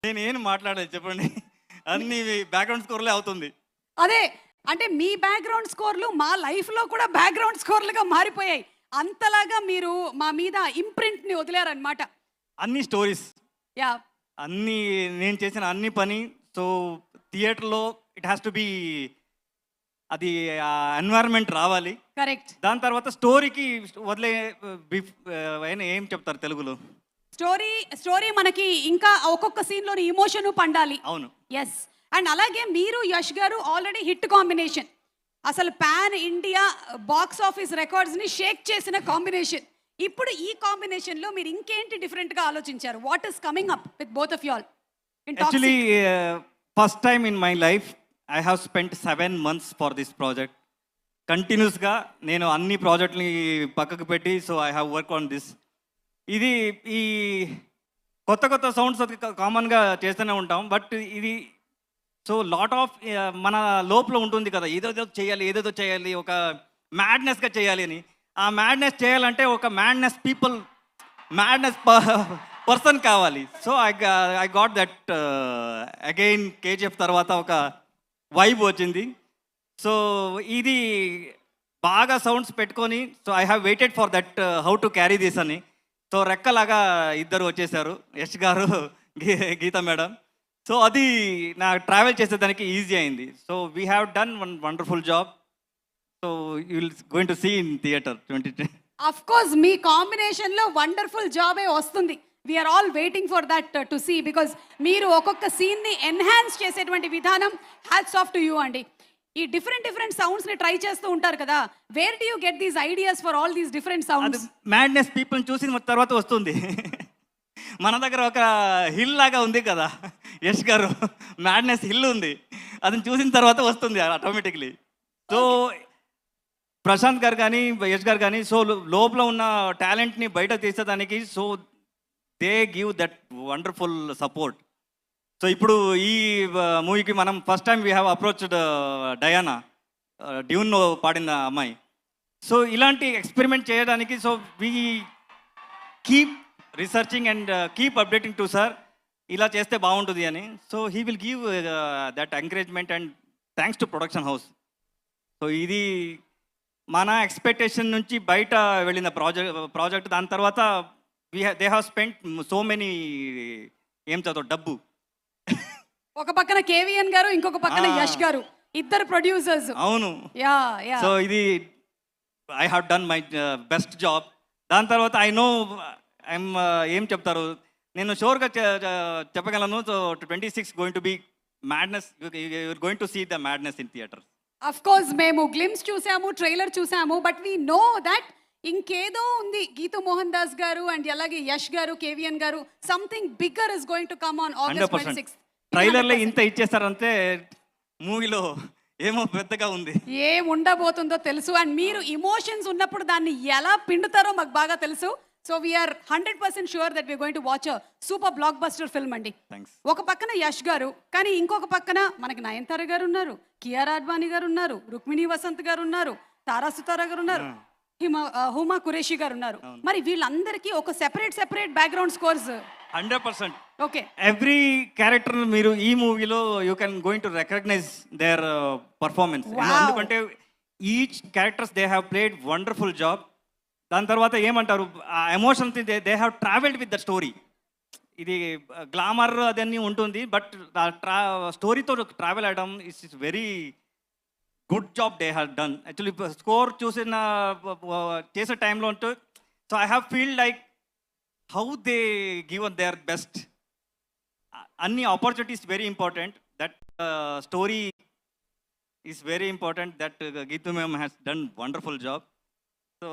నేనేం మాట్లాడలేదు చెప్పండి. అన్నీ బ్యాక్‌గ్రౌండ్ స్కోర్‌లే అవుతుంది. అదే. అంటే మీ బ్యాక్‌గ్రౌండ్ స్కోర్‌లు మా లైఫ్‌లో కూడా బ్యాక్‌గ్రౌండ్ స్కోర్‌లుగా మారిపోయాయి. అంతలాగా మీరు మా మీద ఇంప్రింట్‌ని వదిలారనమాట. అన్ని స్టోరీస్, యాహ్! అన్నీ నేను చేసిన అన్ని పని. సో, థియేటర్‌లో ఇట్ హాస్ టు బీ అది ఎన్వైర్న్‌మెంట్ రావాలి. కరెక్ట్. దాని తర్వాత స్టోరీకి వదిలే బిఫ్ అయినా ఏం చెప్తారు తెలుగులో? స్టోరీ మనకి ఇంకా ఒక్కొక్క సీన్‌లోని ఎమోషను పండాలి. అవును. యెస్. అండ్ అలాగే మీరు, యష్ గారు ఆల్రెడీ హిట్ కాంబినేషన్. అసలు పాన్ ఇండియా బాక్స్ ఆఫీస్ రికార్డ్స్‌ని షేక్ చేసిన కాంబినేషన్. ఇప్పుడు ఈ కాంబినేషన్‌లో మీరు ఇంకేంటి డిఫరెంట్‌గా ఆలోచించారు? What is coming up with both of you all in actually toxic? First time in my life I have spent 7 months for this project. కంటిన్యూస్‌గా నేను అన్ని ప్రాజెక్ట్‌ని పక్కకు పెట్టి so, I have work on this. ఇది ఈ కొత్త కొత్త సౌండ్స్ అది కామన్‌గా చేస్తూనే ఉంటాం. బట్ ఇది సో లాట్ ఆఫ్ మన లోపల ఉంటుంది కదా! ఏదేదో చేయాలి, ఏదేదో చేయాలి, ఒక మ్యాడ్‌నెస్‌గా చేయాలి అని. ఆ మ్యాడ్‌నెస్ చేయాలంటే ఒక మ్యాడ్‌నెస్ పర్సన్ కావాలి. So, I got that again 'KGF' తర్వాత ఒక వైబ్ వచ్చింది. సో, ఇది బాగా సౌండ్స్ పెట్టుకొని so, I have waited for that how to carry this అని. సో, రెక్కలాగా ఇద్దరు వచ్చేసారు. యష్ గారు, గీత మేడం. సో, అది నా ట్రావెల్ చేసేదానికి ఈజీ అయింది. So, we have done one wonderful job. So, you will going to see in theatre 2010. Of course మీ కాంబినేషన్‌లో వండర్‌ఫుల్ జాబే వస్తుంది. We are all waiting for that to see because మీరు ఒక్కొక్క సీన్‌ని ఎన్హాన్స్ చేసేటువంటి విధానం హ్యాట్స్ ఆఫ్ టు యూ అండి. ఈ డిఫరెంట్ సౌండ్స్‌ని ట్రై చేస్తూ ఉంటారు కదా! Wear do you get these ideas for all these different అది సౌండ్స్? మ్యాడ్‌నెస్ పీపుల్‌ని చూసిన తర్వాత వస్తుంది. మన దగ్గర ఒక హిల్ లాగా ఉంది కదా! యష్ గారు మ్యాడ్‌నెస్ హిల్ ఉంది. అదిని చూసిన తర్వాత వస్తుంది ఆటోమేటిక్‌లీ. సో, ప్రశాంత్ గారు గానీ, యష్ గారు గానీ సో, లోపల ఉన్న టాలెంట్‌ని బయట తీసేదానికి so, they give that wonderful support. So, ఇప్పుడు ఈ మూవీకి మనం first time we have approached Diana, డ్యూన్‌లో పాడిన అమ్మాయి. సో, ఇలాంటి ఎక్స్‌పెరిమెంట్ చేయడానికి so, we keep researching and keep updating to sir. ఇలా చేస్తే బాగుంటుంది అని. So, he will give that encouragement and thanks to production house. So, ఇది మన ఎక్స్‌పెక్టేషన్ నుంచి బయట వెళ్ళిన ప్రాజెక్ట్. దాని తర్వాత they have spent so many ఏం చదువు డబ్బు. ఒక పక్కన కేవీఎన్ గారు, ఇంకొక పక్కన ఆ! యష్ గారు. ఇద్దరు ప్రొడ్యూసర్స్. అవును. యాహ్! సో, ఇది I have done my best job. దాని తర్వాత ఐ నో ఐఎమ్ ఏం చెప్తారు, నేను షూర్‌గా చెప్పగలను. So, 26 going to be madness. Your going to see the madness in theatre. Of course మేము గ్లిమ్స్ చూసాము, ట్రైలర్ చూసాము. బట్ వి నో దట్ ఇంకేదో ఉంది. గీతూ మోహన్ దాస్ గారు అండ్ అలాగే యష్ గారు, కేవీఎన్ గారు something bigger is going to come on August 100%. 26th. ట్రైలర్‌లో ఇంత ఇచ్చేసారంటే మూవీలో ఏమో పెద్దగా ఉంది. ఏం ఉండబోతుందో తెలుసు. అండ్ మీరు ఎమోషన్స్ ఉన్నప్పుడు దాన్ని ఎలా పిండుతారో మాకు బాగా తెలుసు. So we are 100% sure that we are going to watch a super blockbuster film అండి. థ్యాంక్స్. ఒక పక్కన యష్ గారు, కానీ ఇంకొక పక్కన మనకి నయనతార గారు ఉన్నారు, కియారా అడ్వాణి గారు ఉన్నారు, రుక్మిణి వసంత్ గారు ఉన్నారు, తారా సుతారా గారు ఉన్నారు, హుమా కురేషి గారు ఉన్నారు. మరి వీళ్ళందరికీ ఒక separate background scores. 100%. Okay. Every character మీరు ఈ మూవీలో you can going to recognise their performance. Wow. ఎందుకంటే each characters they have played wonderful job. దాని తర్వాత ఏమంటారు, ఆ emotions they have travelled with the story. ఇది గ్లామర్ అదన్నీ ఉంటుంది. బట్ స్టోరీతో ట్రావెల్ అవ్వడం is very good job they have done. Actually score చూసిన చేసే టైంలో ఉంటూ so I have feel like how they given there best. అన్ని opportunities very important. That story is very important. That Geethu ma'am has done wonderful job. So